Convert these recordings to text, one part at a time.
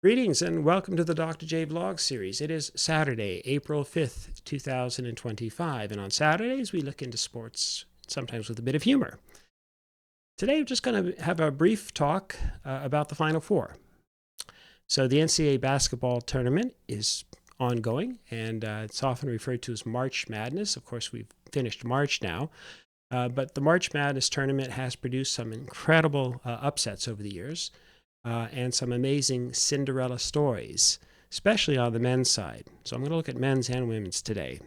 Greetings and welcome to the Dr. J Vlog series. It is Saturday, April 5th, 2025, and on Saturdays we look into sports, sometimes with a bit of humor. Today I'm just going to have a brief talk about the Final Four. So the NCAA basketball tournament is ongoing, and it's often referred to as March Madness. Of course, we've finished March now, but the March Madness tournament has produced some incredible upsets over the years. And some amazing Cinderella stories, especially on the men's side. So I'm going to look at men's and women's today.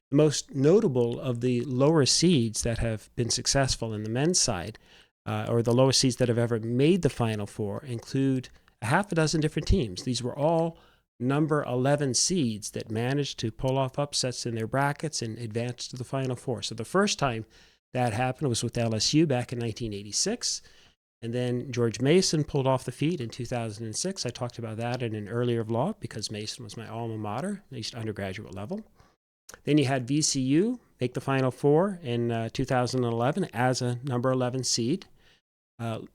The most notable of the lower seeds that have been successful in the men's side, or the lowest seeds that have ever made the Final Four, include a half a dozen different teams. These were all number 11 seeds that managed to pull off upsets in their brackets and advance to the Final Four. So the first time that happened was with LSU back in 1986. And then George Mason pulled off the feat in 2006. I talked about that in an earlier vlog because Mason was my alma mater, at least undergraduate level. Then you had VCU make the Final Four in 2011 as a number 11 seed.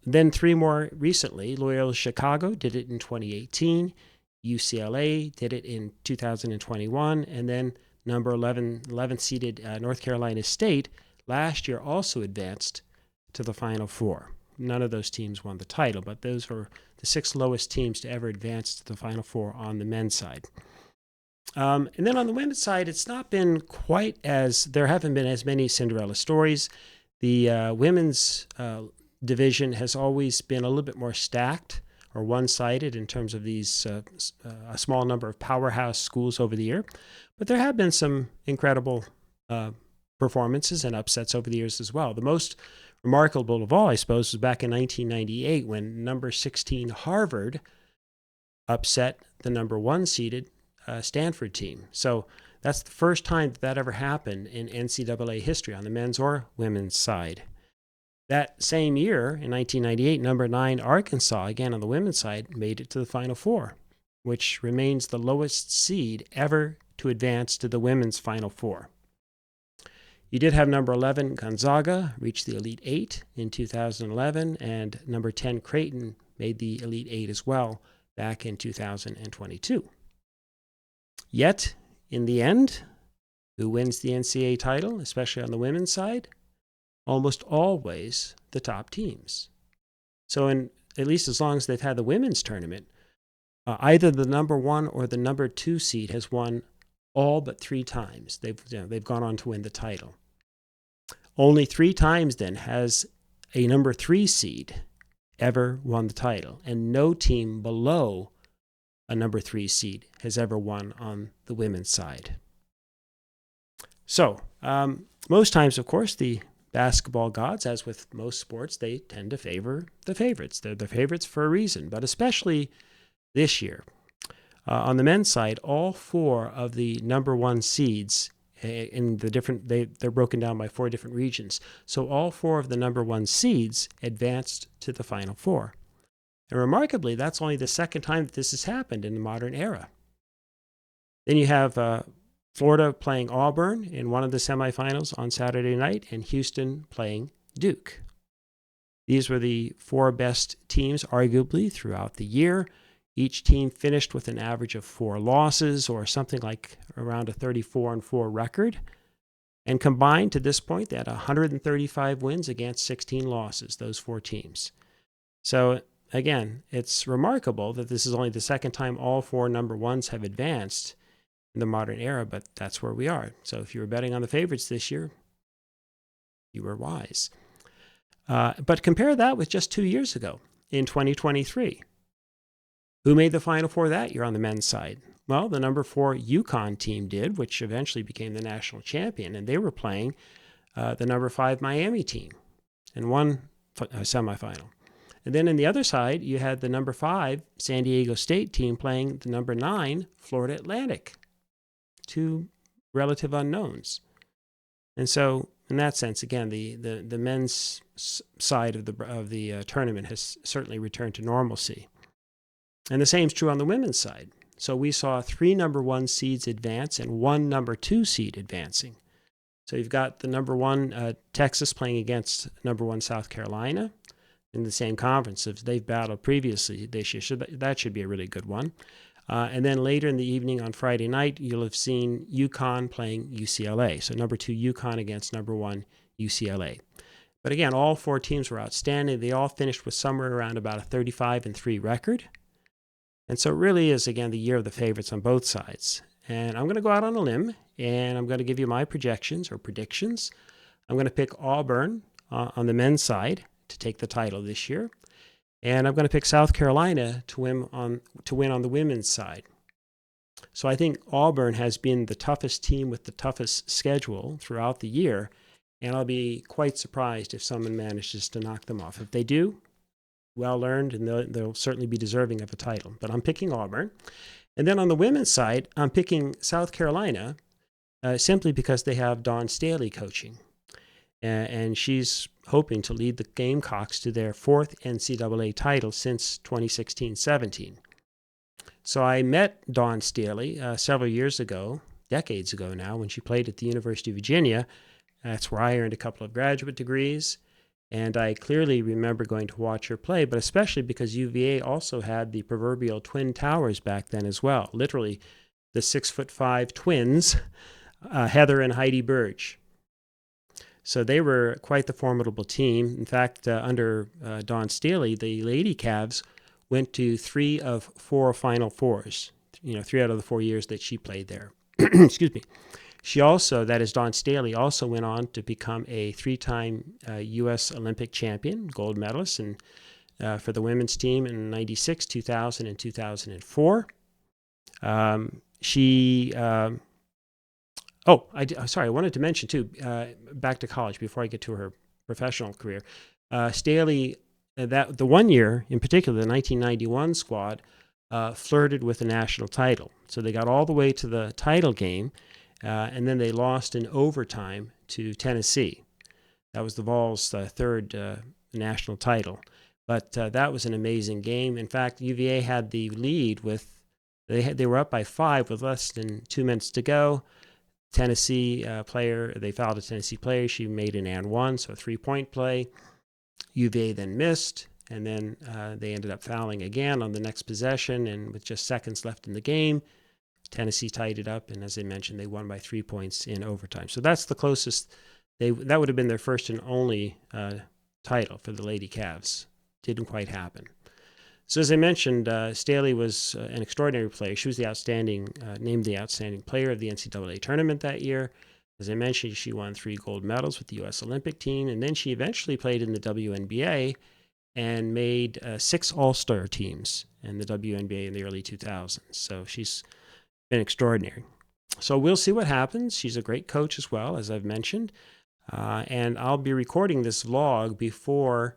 Then three more recently. Loyola Chicago did it in 2018. UCLA did it in 2021. And then number 11 seeded North Carolina State last year also advanced to the Final Four. None of those teams won the title, but those were the six lowest teams to ever advance to the Final Four on the men's side. And then on the women's side, it's not been quite there haven't been as many Cinderella stories. The women's division has always been a little bit more stacked or one-sided in terms of these a small number of powerhouse schools over the year. But there have been some incredible performances and upsets over the years as well. The most remarkable of all, I suppose, was back in 1998 when number 16 Harvard upset the number 1 seeded Stanford team. So that's the first time that ever happened in NCAA history on the men's or women's side. That same year, in 1998, number 9 Arkansas, again on the women's side, made it to the Final Four, which remains the lowest seed ever to advance to the women's Final Four. You did have number 11 Gonzaga reach the Elite Eight in 2011, and number 10 Creighton made the Elite Eight as well back in 2022. Yet, in the end, who wins the NCAA title, especially on the women's side? Almost always the top teams. So at least as long as they've had the women's tournament, either the number 1 or the number 2 seed has won all but 3 times. They've gone on to win the title. Only 3 times then has a number 3 seed ever won the title, and no team below a number 3 seed has ever won on the women's side. So, most times, of course, the basketball gods, as with most sports, they tend to favor the favorites. They're the favorites for a reason, but especially this year. On the men's side, all 4 of the number 1 seeds in the different, they're broken down by 4 different regions. So all 4 of the number 1 seeds advanced to the Final Four. And remarkably, that's only the second time that this has happened in the modern era. Then you have Florida playing Auburn in one of the semifinals on Saturday night, and Houston playing Duke. These were the 4 best teams, arguably, throughout the year. Each team finished with an average of 4 losses, or something like around a 34-4 record. And combined to this point, they had 135 wins against 16 losses, those 4 teams. So again, it's remarkable that this is only the second time all 4 number 1s have advanced in the modern era, but that's where we are. So if you were betting on the favorites this year, you were wise. But compare that with just 2 years ago, in 2023. Who made the Final Four that year on the men's side? Well, the number 4 UConn team did, which eventually became the national champion, and they were playing the number 5 Miami team in one semifinal. And then on the other side, you had the number 5 San Diego State team playing the number 9 Florida Atlantic, 2 relative unknowns. And so, in that sense, again, the men's side of the tournament has certainly returned to normalcy. And the same is true on the women's side. So we saw 3 number 1 seeds advance and 1 number 2 seed advancing. So you've got the number 1 Texas playing against number 1 South Carolina, in the same conference. If they've battled previously this year, so that should be a really good one. And then later in the evening on Friday night, you'll have seen UConn playing UCLA. So number 2 UConn against number 1 UCLA. But again, all 4 teams were outstanding. They all finished with somewhere around about a 35-3 record. And so it really is, again, the year of the favorites on both sides. And I'm going to go out on a limb, and I'm going to give you my projections or predictions. I'm going to pick Auburn on the men's side to take the title this year. And I'm going to pick South Carolina to win on the women's side. So I think Auburn has been the toughest team with the toughest schedule throughout the year, and I'll be quite surprised if someone manages to knock them off. If they do, well earned, and they'll certainly be deserving of a title. But I'm picking Auburn. And then on the women's side, I'm picking South Carolina simply because they have Dawn Staley coaching. And she's hoping to lead the Gamecocks to their 4th NCAA title since 2016-17. So I met Dawn Staley several years ago, decades ago now, when she played at the University of Virginia. That's where I earned a couple of graduate degrees. And I clearly remember going to watch her play, but especially because UVA also had the proverbial twin towers back then as well. Literally, the 6'5" twins, Heather and Heidi Burge. So they were quite the formidable team. In fact, under Dawn Staley, the Lady Cavs went to 3 of 4 Final Fours, 3 out of the 4 years that she played there. Excuse me. She also, that is Dawn Staley, also went on to become a 3-time U.S. Olympic champion, gold medalist, and for the women's team in 96, 2000, and 2004. Sorry, I wanted to mention, too, back to college before I get to her professional career. Staley, the one year in particular, the 1991 squad, flirted with the national title. So they got all the way to the title game, and then they lost in overtime to Tennessee. That was the Vols' third national title. But that was an amazing game. In fact, UVA had the lead they were up by 5 with less than 2 minutes to go. Tennessee they fouled a Tennessee player. She made an and one, so a 3-point play. UVA then missed, and then they ended up fouling again on the next possession, and with just seconds left in the game, Tennessee tied it up, and as I mentioned, they won by 3 points in overtime. So that's the closest. That would have been their first and only title for the Lady Cavs. Didn't quite happen. So as I mentioned, Staley was an extraordinary player. She was named the outstanding player of the NCAA tournament that year. As I mentioned, she won 3 gold medals with the U.S. Olympic team, and then she eventually played in the WNBA and made 6 All-Star teams in the WNBA in the early 2000s. So she's been extraordinary. So we'll see what happens. She's a great coach as well, as I've mentioned. And I'll be recording this vlog before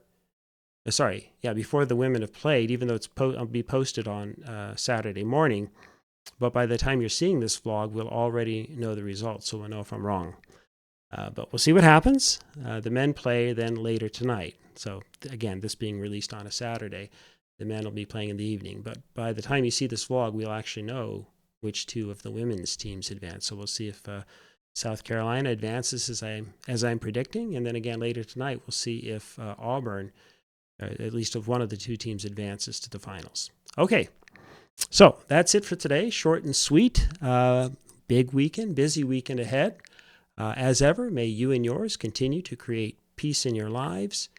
the women have played, even though it'll be posted on Saturday morning. But by the time you're seeing this vlog, we'll already know the results, so we'll know if I'm wrong. But we'll see what happens. The men play then later tonight. So again, this being released on a Saturday, the men will be playing in the evening. But by the time you see this vlog, we'll actually know which 2 of the women's teams advance. So we'll see if South Carolina advances as I'm predicting, and then again later tonight we'll see if Auburn, at least of one of the 2 teams, advances to the finals. Okay, so that's it for today. Short and sweet. Big weekend, busy weekend ahead. As ever, may you and yours continue to create peace in your lives,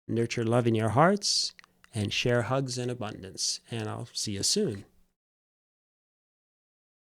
nurture love in your hearts, and share hugs in abundance. And I'll see you soon.